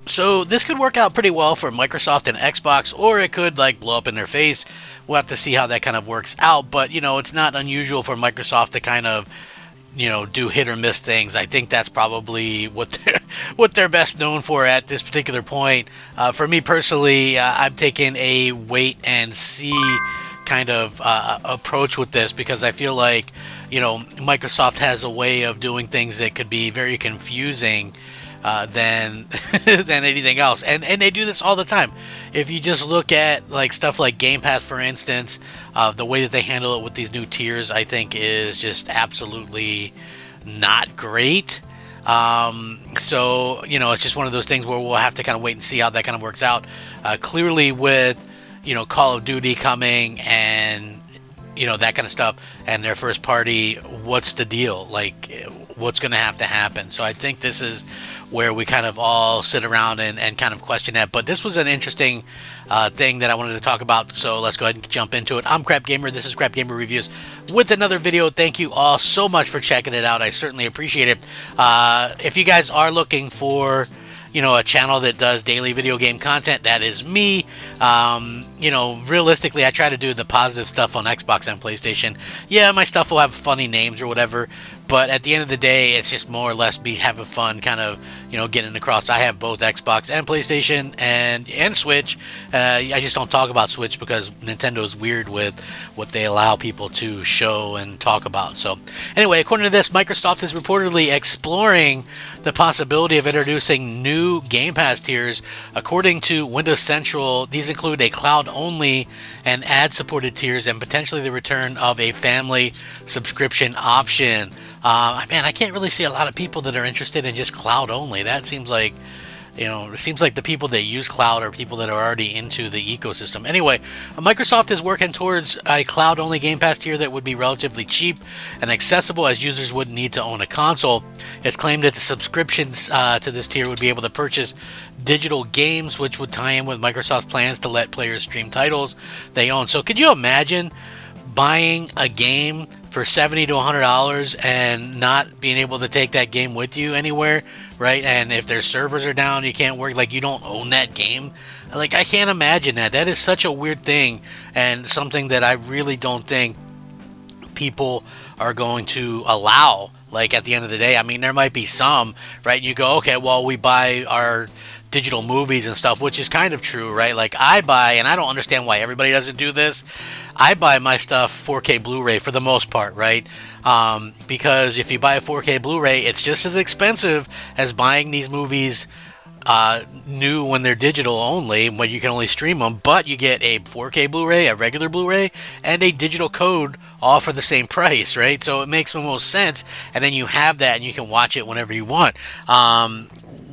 So this could work out pretty well for Microsoft and Xbox, or it could like blow up in their face. We'll have to see how that kind of works out. But it's not unusual for Microsoft to kind of do hit or miss things. I think that's probably what they're best known for at this particular point. For me personally, I'm taking a wait and see kind of approach with this because I feel like Microsoft has a way of doing things that could be very confusing than than anything else, and they do this all the time. If you just look at like stuff like Game Pass, for instance, the way that they handle it with these new tiers, I think is just absolutely not great. So it's just one of those things where we'll have to kind of wait and see how that kind of works out. Clearly, with Call of Duty coming and that kind of stuff, and their first party, what's the deal? Like, what's going to happen? So I think this is where we kind of all sit around and kind of question that. But this was an interesting thing that I wanted to talk about. So let's go ahead and jump into it. I'm Crap Gamer. This is Crap Gamer Reviews with another video. Thank you all so much for checking it out. I certainly appreciate it. If you guys are looking for a channel that does daily video game content, that is me. Realistically, I try to do the positive stuff on Xbox and PlayStation. Yeah, my stuff will have funny names or whatever, but at the end of the day, it's just more or less me having fun, kind of, getting across. I have both Xbox and PlayStation and Switch. I just don't talk about Switch because Nintendo's weird with what they allow people to show and talk about. So, anyway, according to this, Microsoft is reportedly exploring the possibility of introducing new Game Pass tiers. According to Windows Central, these include a cloud-only and ad-supported tiers and potentially the return of a family subscription option. Man, I can't really see a lot of people that are interested in just cloud only. That seems like, it seems like the people that use cloud are people that are already into the ecosystem. Anyway, Microsoft is working towards a cloud-only Game Pass tier that would be relatively cheap and accessible, as users wouldn't need to own a console. It's claimed that the subscriptions to this tier would be able to purchase digital games, which would tie in with Microsoft's plans to let players stream titles they own. So could you imagine buying a game for $70 to $100 and not being able to take that game with you anywhere, right? And if their servers are down, you can't work, like you don't own that game. Like, I can't imagine that. That is such a weird thing, and something that I really don't think people are going to allow. Like, at the end of the day, I mean, there might be some, right? You go, okay, well, we buy our digital movies and stuff, which is kind of true, right? Like, I buy, and I don't understand why everybody doesn't do this, I buy my stuff 4K Blu-ray for the most part, right? Because if you buy a 4K Blu-ray, it's just as expensive as buying these movies new when they're digital only, when you can only stream them, but you get a 4K Blu-ray, a regular Blu-ray, and a digital code all for the same price, right? So it makes the most sense, and then you have that and you can watch it whenever you want.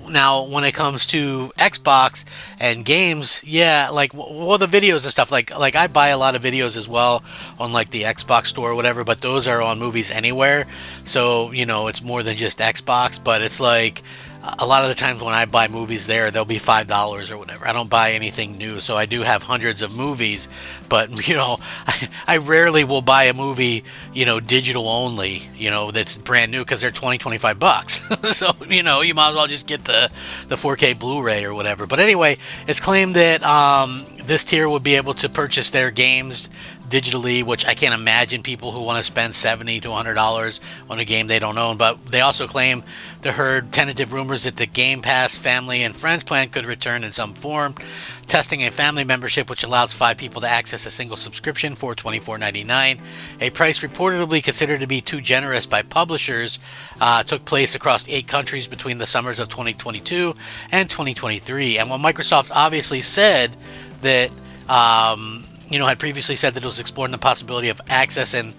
Now, when it comes to Xbox and games, yeah, like, well, the videos and stuff, like I buy a lot of videos as well on, like, the Xbox store or whatever, but those are on Movies Anywhere, so, it's more than just Xbox, but it's like, a lot of the times when I buy movies there, they'll be $5 or whatever. I don't buy anything new, so I do have hundreds of movies, but, I rarely will buy a movie, digital only, that's brand new, because they're $20-$25. So, you might as well just get the 4K Blu-ray or whatever. But anyway, it's claimed that this tier would be able to purchase their games digitally, which I can't imagine people who want to spend $70 to $100 on a game they don't own. But they also claim to heard tentative rumors that the Game Pass Family and Friends plan could return in some form, testing a family membership which allows 5 people to access a single subscription for $24.99, a price reportedly considered to be too generous by publishers. Took place across 8 countries between the summers of 2022 and 2023. And while Microsoft obviously said that had previously said that it was exploring the possibility of accessing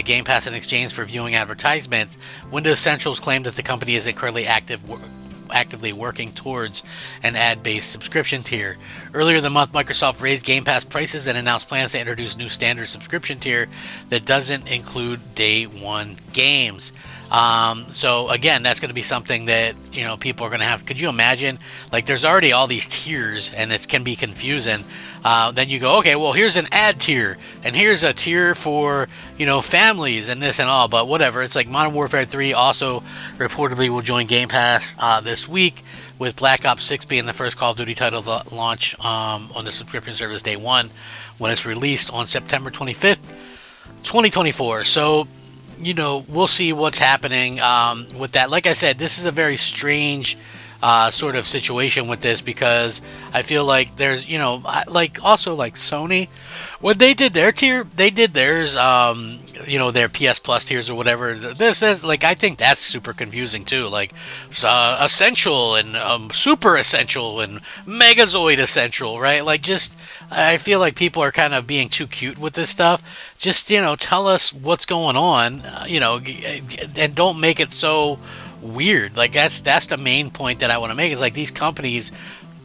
Game Pass in exchange for viewing advertisements, Windows Central's claimed that the company isn't currently actively working towards an ad-based subscription tier. Earlier in the month, Microsoft raised Game Pass prices and announced plans to introduce new standard subscription tier that doesn't include day one games. So again, that's going to be something that people are going to have. Could you imagine? Like, there's already all these tiers, and it can be confusing. Then you go, okay, well, here's an ad tier, and here's a tier for families and this and all. But whatever. It's like Modern Warfare 3 also reportedly will join Game Pass this week, with Black Ops 6 being the first Call of Duty title to launch on the subscription service day one, when it's released on September 25th, 2024. So we'll see what's happening with that. Like I said, this is a very strange sort of situation with this, because I feel like there's, also like Sony, when they did their tier, they did theirs, their PS Plus tiers or whatever. This is like, I think that's super confusing too. Like, essential and super essential and Megazoid essential, right? Like, just, I feel like people are kind of being too cute with this stuff. Just, tell us what's going on, and don't make it so weird. Like, that's the main point that I want to make, is like, these companies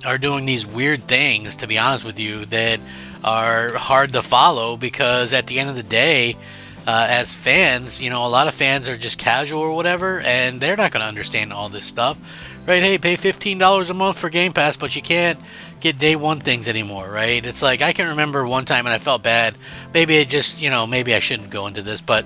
are doing these weird things, to be honest with you, that are hard to follow, because at the end of the day, as fans, a lot of fans are just casual or whatever, and they're not going to understand all this stuff, right? Hey, pay $15 a month for Game Pass, but you can't get day one things anymore, right? It's like, I can remember one time, and I felt bad. Maybe it just, maybe I shouldn't go into this, but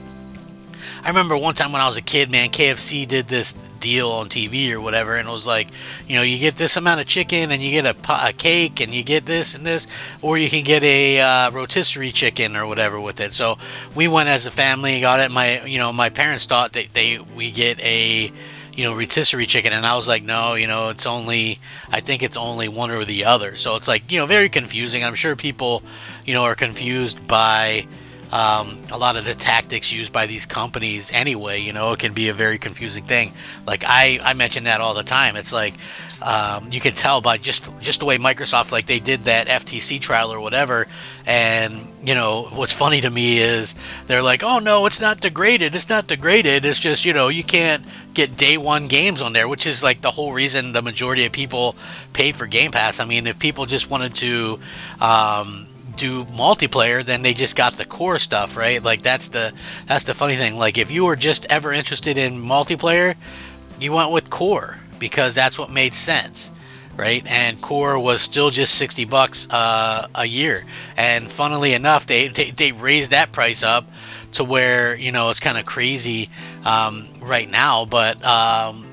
I remember one time when I was a kid, man, KFC did this deal on TV or whatever, and it was like, you get this amount of chicken, and you get a cake, and you get this and this, or you can get a rotisserie chicken or whatever with it. So we went as a family, got it. My parents thought that we get a rotisserie chicken, and I was like, no, I think it's only one or the other. So it's like, very confusing. I'm sure people are confused by a lot of the tactics used by these companies anyway. It can be a very confusing thing. Like, I mention that all the time. It's like, you can tell by just the way Microsoft, like, they did that FTC trial or whatever, and what's funny to me is they're like, oh no, it's not degraded, it's just, you can't get day one games on there, which is like the whole reason the majority of people pay for Game Pass. I mean, if people just wanted to do multiplayer, then they just got the core stuff, right? Like, that's the funny thing. Like, if you were just ever interested in multiplayer, you went with core, because that's what made sense, right? And core was still just $60 a year, and funnily enough, they raised that price up to where it's kind of crazy right now. But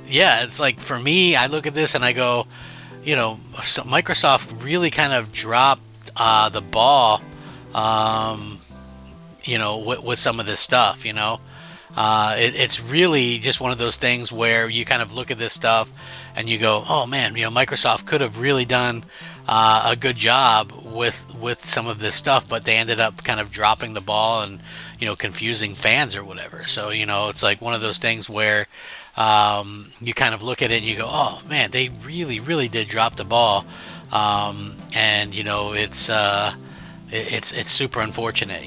yeah, it's like, for me, I look at this and I go, so Microsoft really kind of dropped the ball, with some of this stuff. It's really just one of those things where you kind of look at this stuff and you go, oh man, Microsoft could have really done a good job with some of this stuff, but they ended up kind of dropping the ball and confusing fans or whatever. So it's like one of those things where you kind of look at it and you go, oh man, they really did drop the ball. And it's super unfortunate,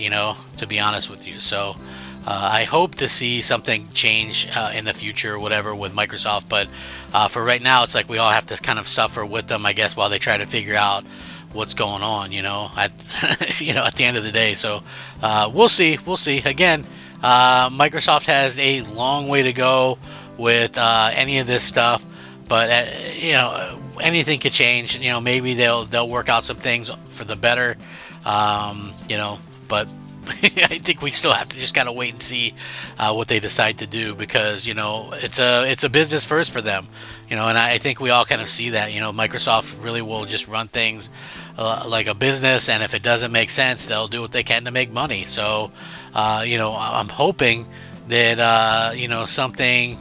to be honest with you. So I hope to see something change in the future or whatever with Microsoft, but for right now, it's like we all have to kind of suffer with them, I guess, while they try to figure out what's going on, at at the end of the day. So we'll see. Again, Microsoft has a long way to go with any of this stuff, but anything could change. Maybe they'll work out some things for the better. But I think we still have to just kind of wait and see what they decide to do, because it's a business first for them. And I think we all kind of see that. Microsoft really will just run things like a business, and if it doesn't make sense, they'll do what they can to make money. So I'm hoping that something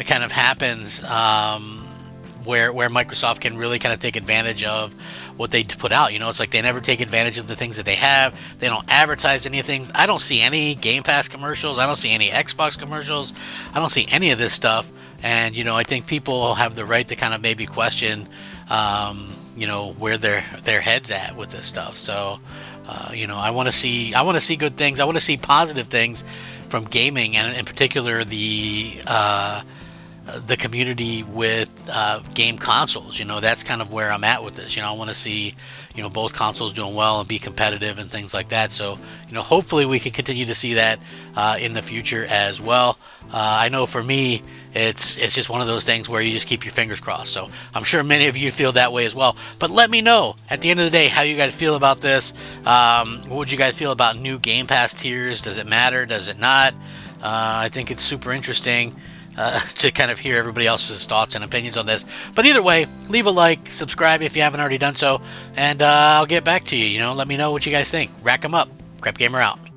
kind of happens where Microsoft can really kind of take advantage of what they put out. It's like they never take advantage of the things that they have. They don't advertise anything. I don't see any Game Pass commercials. I don't see any Xbox commercials. I don't see any of this stuff. And, I think people have the right to kind of maybe question, where their head's at with this stuff. So, I want to see good things. I want to see positive things from gaming, and in particular the the community with game consoles. That's kind of where I'm at with this. I want to see both consoles doing well and be competitive and things like that. So hopefully we can continue to see that in the future as well. I know for me, it's just one of those things where you just keep your fingers crossed. So I'm sure many of you feel that way as well. But let me know at the end of the day how you guys feel about this. What would you guys feel about new Game Pass tiers? Does it matter? Does it not? I think it's super interesting to kind of hear everybody else's thoughts and opinions on this. But either way, leave a like, subscribe if you haven't already done so, and I'll get back to you. Let me know what you guys think. Rack 'em up. Crap Gamer out.